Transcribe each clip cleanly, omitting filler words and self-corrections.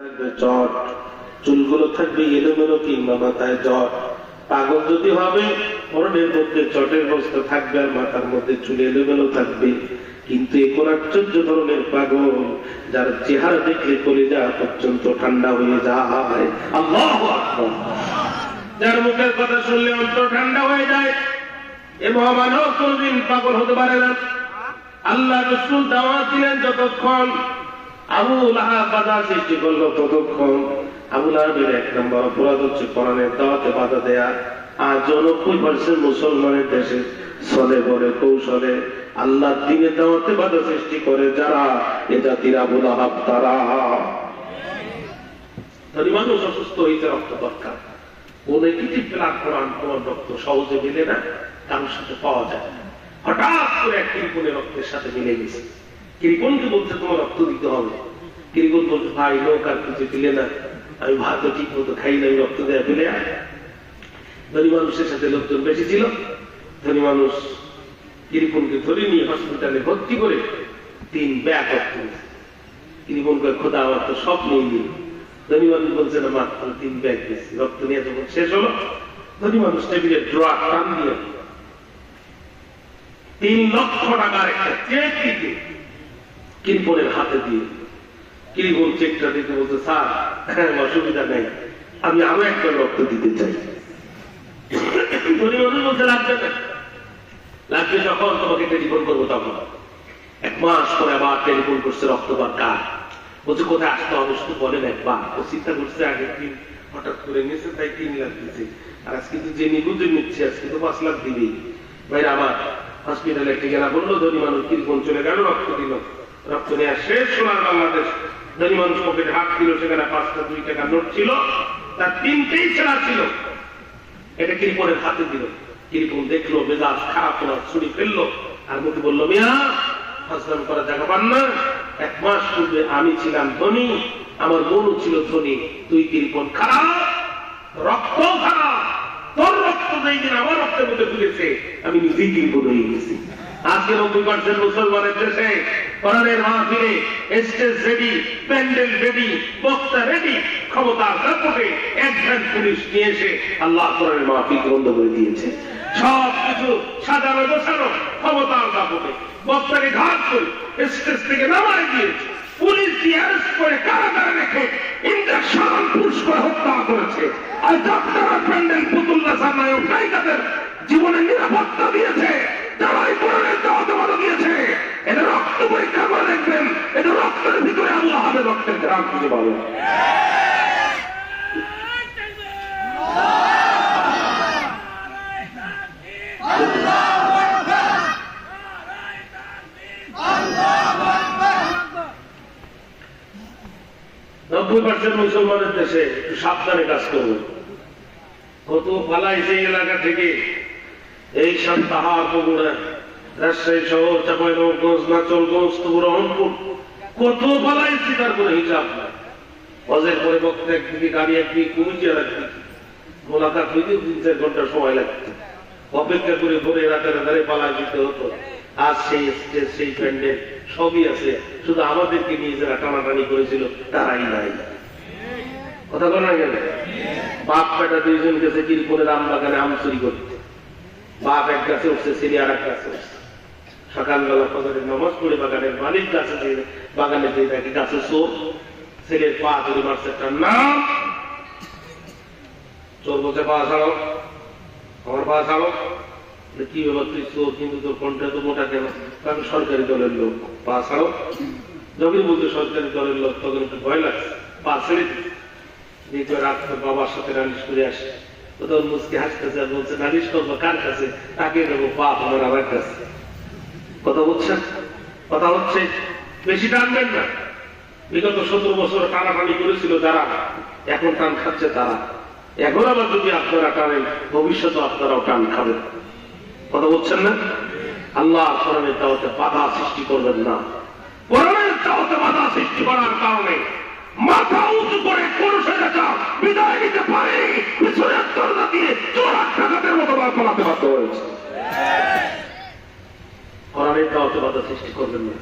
জট, চুলগুলো থাকবে এলোমেলো কিংবা মাথায় জট। পাগল যদি হবে পরনের মধ্যে জটের বস্তা থাকবে আর মাথার মধ্যে চুল এলোমেলো থাকবে। কিন্তু এখন আশ্চর্য ধরনের পাগল যার চেহারা দেখলে কলিজা পর্যন্ত ঠান্ডা হয়ে যায়। আল্লাহু আকবার। যার মুখের কথা শুনলে অন্তর ঠান্ডা হয়ে যায়। এ মহামানব কোনদিন পাগল হতে পারে না। আল্লাহ রাসূল দাওয়াত দিলেন যতক্ষণ, আবু লাহাব বাধা সৃষ্টি করলো ততক্ষণ। আবু লাহাবের এক নম্বর অপরাধ হচ্ছে কোরআনের দাওয়াতে বাধা দেয়া। আর 90% মুসলমানের দেশে ছলে বলে কৌশলে আল্লাহর দ্বীনের দাওয়াতে বাধা সৃষ্টি করে যারা, এ জাতির আবু লাহাব তারা। ধনী মানুষ অসুস্থ হইতে রক্ত দরকার। ও নেগেটিভ ব্লাড কোরআন তোমার রক্ত সহজে মিলে না, কারোর সাথে পাওয়া যায় না। হঠাৎ করে এক কৃপণের রক্তের সাথে মিলে গেছে। কৃপণকে বলছে তোমার রক্ত দিতে হবে। কৃপণ বলছে ভাই নৌকার কিছু দিলে না, আমি ভাত ঠিক মতো খাই না, রক্ত দেয়া ফেলে। ধনী মানুষের সাথে লোকজন বেশি ছিল। ধনী মানুষ কৃপণকে ধরে নিয়ে হসপিটালে ভর্তি করে 3 ব্যাগ রক্ত দিয়েছে। কৃপণকে খোদা আমার তো সব নিয়ে নিল। ধনী মানুষ বলছে না মাত্র 3 ব্যাগ দিয়েছি। রক্ত নিয়ে যখন শেষ হলো, ধনী মানুষ টেবিলে ড্র টান দিয়ে 3 লক্ষ টাকার একটা চেক দিতে কৃপণের হাতে দিয়ে। কৃপণ চেকটা দিতে বলছে স্যার অসুবিধা নেই, আমি আরো একটা রক্ত দিতে চাই। ধনী মানুষ বলছে লাগবে না, লাগবে যখন তোমাকে টেলিফোন করবো তখন। 1 মাস পরে আবার টেলিফোন করছে রক্ত দরকার। বলছে কোথায় আসতে হবে শুধু বলেন একবার। ও চিন্তা করছে আগের দিন হঠাৎ করে নিয়েছে তাই 3 লাখ দিচ্ছে, আর আজকে তো যে নিবুজে নিচ্ছে আজকে তো 5 লাখ দিবেই। ভাইরা আমার হসপিটালে একটা গেলা বললো, ধনী মানুষ কৃপণ চলে গেল, রক্ত দিল। রক্ত নেওয়া শেষ সোনার বাংলাদেশ। ধনী মানুষ পকেটে হাত দিল, সেখানে 5টা 2 টাকার নোট ছিল, তার 3টেই ছেঁড়া ছিল। এটা কৃপণের হাতে দিল। কৃপণ দেখলো, মেজাজ খারাপ হলো, ছুরি ফেললো আর মুখে বললো মিয়া হাসলাম করার জায়গা পান না। 1 মাস পূর্বে আমি ছিলাম ধনী, আমার মনও ছিল ধনী, তুই কৃপণ খারাপ, রক্ত খারাপ। তোর রক্ত যেই দিন আমার রক্তের মধ্যে তুলেছে আমি নিজেই কৃপণ হয়ে গেছি। আজকে 90% মুসলমানের দেশে কোরআনের মাহফিলে স্টেজ রেডি, প্যান্ডেল রেডি, বক্তা রেডি, ক্ষমতার দাপটে একজন পুলিশ নিয়ে এসে আল্লাহ কোরআনের মাহফিল বন্ধ করে দিয়েছে। সবকিছু সাজানো গোছানো ক্ষমতার দাপটে বক্তাকে ঘাট করে স্টেজ থেকে নামায় দিয়েছে। পুলিশ দিয়ে অ্যারেস্ট করে কারাগারে রেখে ইনজেকশন পুশ করে হত্যা করেছে। আর ডাক্তার প্যান্ডেল পুতুল নাচার নায়ক নায়িকাদের জীবনের নিরাপত্তা দিয়েছে। যারাই কোরআনের দাওয়াতে বাধা দিয়েছে, এটা রক্ত পরীক্ষা করে দেখবেন, এটা রক্তের ভিতরে আল্লাহ হবে রক্তের ঘ্রাণ খুঁজে পাবেন। মুসলমানের দেশে একটু সাবধানে কাজ করবেন। কত পালাইছে এলাকা থেকে, এই সব পাহাড় বগুড়া, রাজশাহী শহর, চাঁপাইনবাবগঞ্জ, নাচলগঞ্জ, রহনপুর, কত পালাইছি, তার কোনো হিসাব নাই। হজের পরে বক্তা একদিকে, গাড়ি একদিকে, কুমিটিয়ার একদিকে, মোলাকাত হইতে 3-4 ঘন্টা সময় লাগতো। অপেক্ষা করে ভোরে রাতের ধারে পালা দিতে হতো। আজ সেই স্টেজ, সেই প্যান্ডেল সবই আছে, শুধু আমাদেরকে নিয়ে যারা টানাটানি করেছিল তারাই নাই। কথা বলা গেল, বাপ বেটা 2 জন গেছে কৃপণের আম বাগানে আম চুরি করতে। বাপ এক গাছে উঠছে, ছেলে আর এক গাছে উঠছে। সকালবেলা ফজরের নামাজ পড়ে বাগানের মালিক গাছে বাগানে দিয়ে দেখে গাছে চোর। ছেলের পা ধরে মারছে, একটা নাম। চোর বলছে পা ছাড়ো, আমার পা ছাড়ো। কি ব্যাপার, তুই চোর কিন্তু তোর কণ্ঠে তো মোটা কেন? আমি সরকারি দলের লোক, পা ছাড়ো। যখন বলছে সরকারি দলের লোক তখন একটু ভয় লাগছে, পা ছেড়ে দিতে। রাত বাবার সাথে নালিশ করে আসে, তখন মুসকে হাসতেছে আর বলছে নালিশ করবো কার কাছে? তাকে দেবো বাপ আমার আমার কাছে। কথা বলছেন, কথা হচ্ছে, বেশি টানবেন না। বিগত 17 বছর টানাটানি করেছিল যারা, এখন টান খাচ্ছে তারা। এখন আবার যদি আপনারা টানেন, ভবিষ্যতে আপনারাও টান খাবেন। কথা বলছেন না? আল্লাহ কোরআনের দাওয়াতে বাধা সৃষ্টি করবেন না। কোরআনের দাওয়াতে বাধা সৃষ্টি করার কারণে মাথা উঁচু করে কোন সেটা বিদায় নিতে পারে, পিছনের দরজা দিয়ে চোর ডাকাতের মতো পালাতে বাধ্য হয়েছে। কোরআনের দাওয়াতে বাধা সৃষ্টি করবেন না।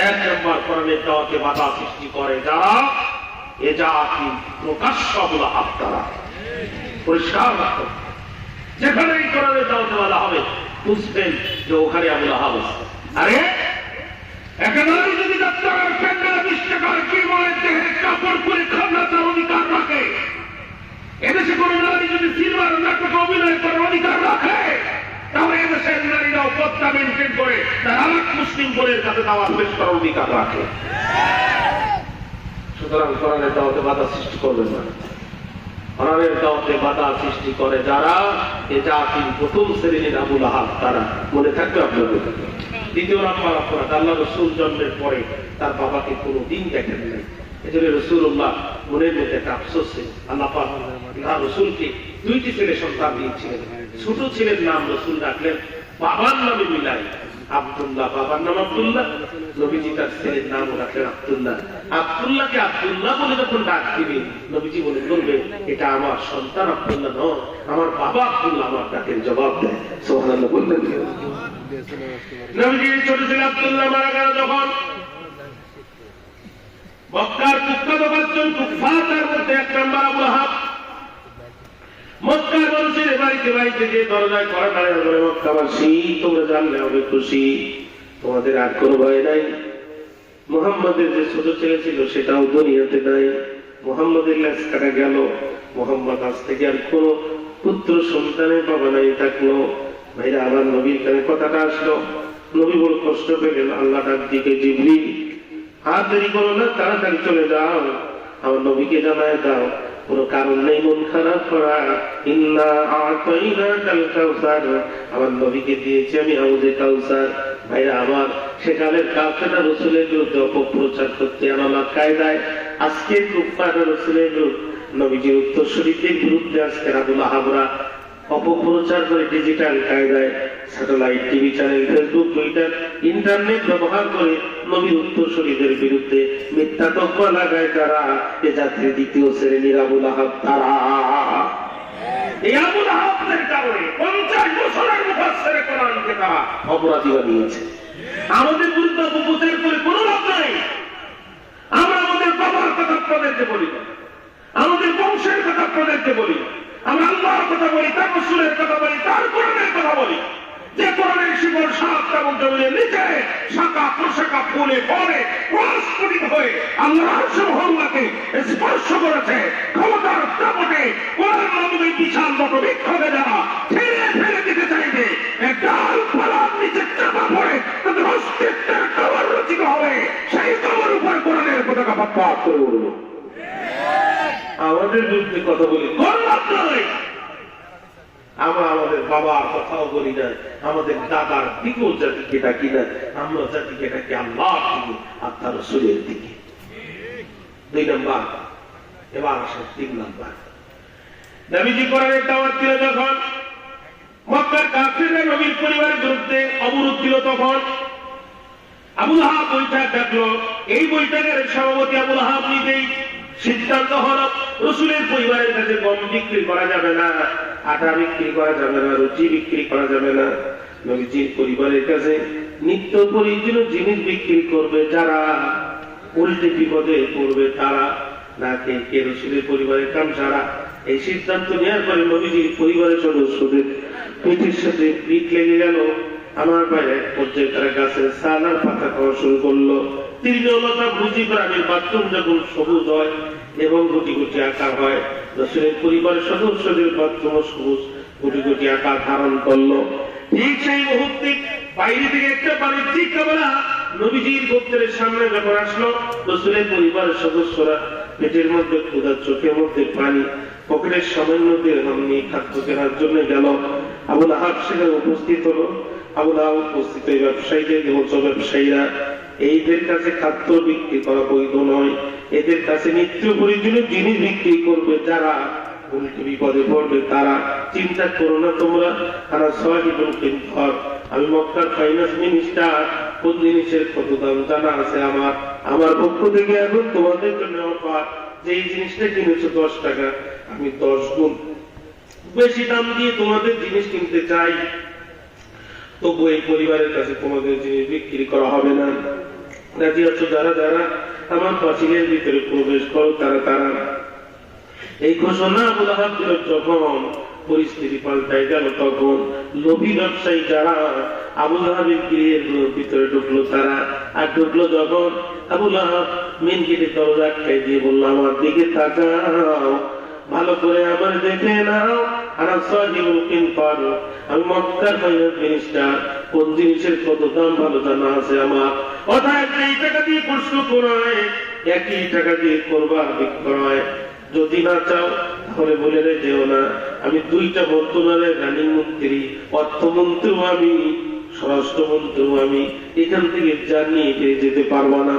1 নম্বর কোরআনের দাওয়াতে বাধা সৃষ্টি করে যারা, এ জাতি প্রকাশ্য আবুল আহাব তারা। পরিষ্কার রাখো, যেখানেই কোরআনের দাওয়াত বলা হবে বুঝবেন যে ওখানে আবুল আহাব আছে। আরে একেবারে যদি ডাক্তারের প্যান্ডেল 20 টাকার বিনিময়ে দেহের কাপড় পরে খান্না তার অধিকার রাখে, এদেশে কোন নারী যদি সিলভার নাটকে অভিনয় করার অধিকার রাখে, তাহলে এদেশের নারীরাও পদ্মা মেনটেন করে তার আরেক মুসলিম বোনের কাছে দাওয়াত পেশ করার অধিকার রাখে। সুতরাং কোরআনের দাওয়াতে বাধা সৃষ্টি করবেন না। কোরআনের দাওয়াতে বাধা সৃষ্টি করে যারা, এ জাতির প্রথম শ্রেণীর আবুল আহাব তারা। মনে থাকবে আপনাদের। দ্বিতীয় নাম্বার অপরাধ, আল্লাহ রাসূল জন্মের পরে তার বাবাকে কোনোদিন দেখেন নাই। এজন্য রাসূলুল্লাহ মনের মধ্যে একটা আফসোস ছিল। আল্লাহ পাক তার রাসূলকে 2টি ছেলে সন্তান দিয়েছিলেন। ছোট ছেলের নাম রাসূল রাখলেন বাবার নামে মিলাই আব্দুল্লাহ, বাবার নাম আব্দুল্লাহ, নবীজি তার ছেলের নাম রাখলেন আব্দুল্লাহ। আব্দুল্লাহকে আব্দুল্লাহ বলে যখন ডাক দিবে, নবীজি বলে বলবে এটা আমার সন্তান আব্দুল্লাহ নয়, আমার বাবা আব্দুল্লাহ আমার ডাকের জবাব দেয়। সুবহানাল্লাহ বললেন। নবীজির ছোট ছেলে আব্দুল্লাহ মারা গেল যখন, মক্কার কুখ্যাত 5 জন কুফফার মধ্যে 1 নম্বর আবু লাহাব মক্কার মানুষের বাড়িতে বাড়িতে যে দরজায় করা দাঁড়িয়ে বলে, মক্কাবাসী তোমরা জানলে হবে খুশি, তোমাদের আর কোনো ভয় নাই। মুহাম্মাদের যে ছোট ছেলে ছিল সেটাও দুনিয়াতে নাই। মুহাম্মাদের লেজ কাটা গেল। মুহাম্মদ আজ থেকে আর কোন পুত্র সন্তানের বাবা নাই থাকলো। ভাইরা আমার নবীর কানে কথাটা আসলো। নবী বড় কষ্ট পেলেন। আল্লাহ ডাক দিকে জিবরিল, আর দেরি করো না, তাড়াতাড়ি চলে যাও, আমার নবীকে জানায় দাও, কোনো কারণ নেই মন খারাপ করা। ইন্না আতাইনাকাল কাউসার, আমার নবীকে দিয়েছি আমি হাউজে কাউসার। ভাইরা আমার, সেকালের কাফেররা রাসূলের বিরুদ্ধে অপপ্রচার করতে আনালা কায়দায় আজকে কুফফাররা রাসূলের নবীজির উত্তরসূরিদের বিরুদ্ধে আজকে আবুল আহাবরা অপপ্রচার করে ডিজিটাল কায়দায় satellite, TV channel, Facebook, Twitter, internet ব্যবহার করে নবীর উত্তরসূরিদের বিরুদ্ধে মিথ্যা তথ্য লাগায় যারা, এ জাতির দ্বিতীয় শ্রেণীর আবুল আহাব তারা। এই আবুল আহাবদের কারণে 50 বছরের মুফাসসিরে কোরআনকে তারা অপরাধী বানিয়েছে। আমাদের বিরুদ্ধে অপপ্রচার করে কোনো লাভ নাই। আমরা আমাদের বাবার কথা আপনাদেরকে বলি না, আমাদের বংশের কথা আপনাদেরকে বলি না, আমরা আল্লাহর কথা বলি, তার রাসূলের কথা বলি, তার কোরআনের কথা বলি। যে কোরআনের শিকড় 7টা জমিনের নিচে শাখা প্রশাখা ফুলে ফলে প্রস্ফুটিত হয়ে আল্লাহর আরশের মহল্লাকে স্পর্শ করেছে। ক্ষমতার দাপটে কোরআন নবীর বিশাল বটবৃক্ষকে যারা ঠেলে ফেলে দিতে চাইবে, ডাল পালার নিচে চাপা পড়ে তাদের অস্তিত্বের কবর রচিত হবে। সেই কবর উপর কোরআনের পতাকা পাত করে উঠবে। আমাদের বিরুদ্ধে কথা বলি, আমরা আমাদের বাবার কথাও বলি না, আমাদের দাদার দিকেও জাতিকে ডাকি না, আমরা জাতিকে ডাকি আল্লাহর দিকে আর তার রাসূলের দিকে। 2 নম্বর। এবার আসে 3 নম্বর। নবীজি কোরআনের দাওয়াত দিল যখন, মক্কার কাফিররা নবীর পরিবারের বিরুদ্ধে অবরোধ দিল, তখন আবু লাহাব বৈঠক ডাকলো। এই বৈঠকের সভাপতি আবু লাহাব নিজেই। সিদ্ধান্ত হলো রাসূলের পরিবারের কাছে গম বিক্রি করা যাবে না, আটা বিক্রি করা যাবে না, রুটি বিক্রি করা যাবে না। নবীজির পরিবারের কাছে নিত্য প্রয়োজনীয় জিনিস বিক্রি করবে যারা, উল্টে বিপদে পড়বে তারা, না কে রাসূলের পরিবারের কাম ছাড়া। এই সিদ্ধান্ত নেওয়ার পরে নবীজির পরিবারের সদস্যদের পিঠের সাথে পিঠ লেগে গেল। আমার বাইরে এক পর্যায়ে তারা গাছের ছাল আর পাতা খাওয়া শুরু করলো। তৃণলতা ভুজি প্রাণীর বাথরুম যখন সবুজ হয় এবং গুটি গুটি আকার হয়, রাসূলের পরিবারের সদস্যদের বাথরুম সবুজ গুটি গুটি আকার ধারণ করলো। ঠিক সেই মুহূর্তে বাইরে থেকে একটা বাণিজ্যিক ক্যামেরা নবীজির গোত্রের সামনে যখন আসলো, রাসূলের পরিবারের সদস্যরা পেটের মধ্যে ক্ষুধা, চোখের মধ্যে পানি, পকেটের সামান্য দিরহাম নিয়ে খাদ্য কেনার জন্য গেল। আবু লাহাব সেখানে উপস্থিত হলো। আবু লাহাব উপস্থিত এই ব্যবসায়ীদের ব্যবসায়ীরা, এইদের কাছে খাদ্য বিক্রি করা বৈধ নয়, এদের কাছে নিত্য প্রয়োজনীয় জিনিস বিক্রি করবে যারা, উল্টে বিপদে পড়বে তারা। চিন্তা করো না তোমরা, আমি মক্কার ফাইন্যান্স মিনিস্টার, কোন জিনিসের কত দাম জানা আছে আমার পক্ষ থেকে এখন তোমাদের জন্য অফার, যে এই জিনিসটা কিনেছো 10 টাকা, আমি 10 গুণ বেশি দাম দিয়ে তোমাদের জিনিস কিনতে চাই। তবু এই পরিবারের কাছে তোমাদের জিনিস বিক্রি করা হবে না। রাজি আছো যারা যারা? আমার পাঁচিলের ভিতরে প্রবেশ করো তারা তারা। এই ঘোষণা আবু লাহাব দিল যখন পরিস্থিতি পাল্টাই গেল, তখন লোভী ব্যবসায়ী যারা আবু লাহাবের গৃহের ভিতরে ঢুকলো, তারা আর ঢুকলো যখন আবু লাহাব মেন গেটে দরজা আটকাই দিয়ে বললো, আমার দিকে তাকাও, ভালো করে আমার দেখে নাও, আমি মক্কার ফাইন্যান্স মিনিস্টার, কোন জিনিসের কত দাম ভালো জানা আছে আমার। অর্থাৎ এই টাকা দিয়ে প্রশ্ন করায়, একই টাকা দিয়ে করবা বিক্রয়। যদি না চাও তাহলে বলে রে যেও না, আমি দুইটা মন্ত্রণালয়ের রানিং মন্ত্রী, অর্থমন্ত্রীও আমি, স্বরাষ্ট্রমন্ত্রীও আমি, এখান থেকে জানিয়ে যেতে পারবা না,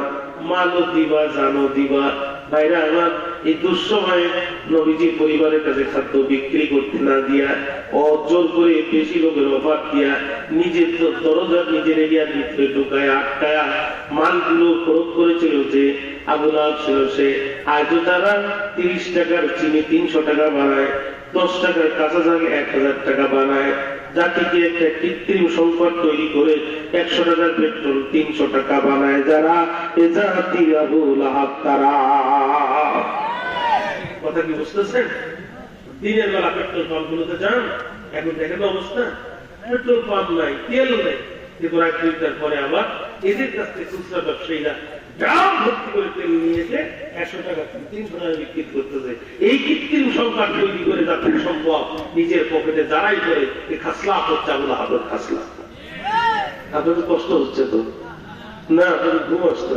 মালও দিবা জানো দিবা। ভাইরা আমার, এই দুঃসময়ে নবীজির পরিবারের কাছে খাদ্য বিক্রি করতে না দিয়া, অজোর করে বেশি লোকের অফার দিয়া, নিজের দরজা নিজের এরিয়ার ভিতরে ঢুকায় আটকায়া মালগুলো প্রয়োগ করেছিল যে আবু লাহাব ছিল সে। আজও তারা 30 টাকার চিনি 300 টাকা বানায়, 10 টাকার কাঁচা জাল 1000 টাকা বানায়, জাতিকে একটা কৃত্রিম সংকট তৈরি করে 100 টাকার পেট্রোল 300 টাকা বানায় যারা, এ জাতি আবু লাহাব তারা। কথা কি বুঝতেছেন? দিনের বেলা পেট্রোল পাম্প গুলোতে যান, এখন দেখেন অবস্থা, পেট্রোল পাম্প নাই, তেল নেই, কিন্তু রাত 2টার পরে আবার এদের কাছ থেকে খুচরা ব্যবসায়ীরা ড্রাম ভর্তি করে তেল নিয়ে এসে 100 টাকা 300 টাকা বিক্রি করতেছে। এই কৃত্রিম সংকট তৈরি করে যাতে সম্ভব নিজের পকেটে যারাই করে, এই খাসলা হচ্ছে আবু লাহাবের খাসলা। আপনাদের কষ্ট হচ্ছে তো না? আপনাদের ঘুম আসতো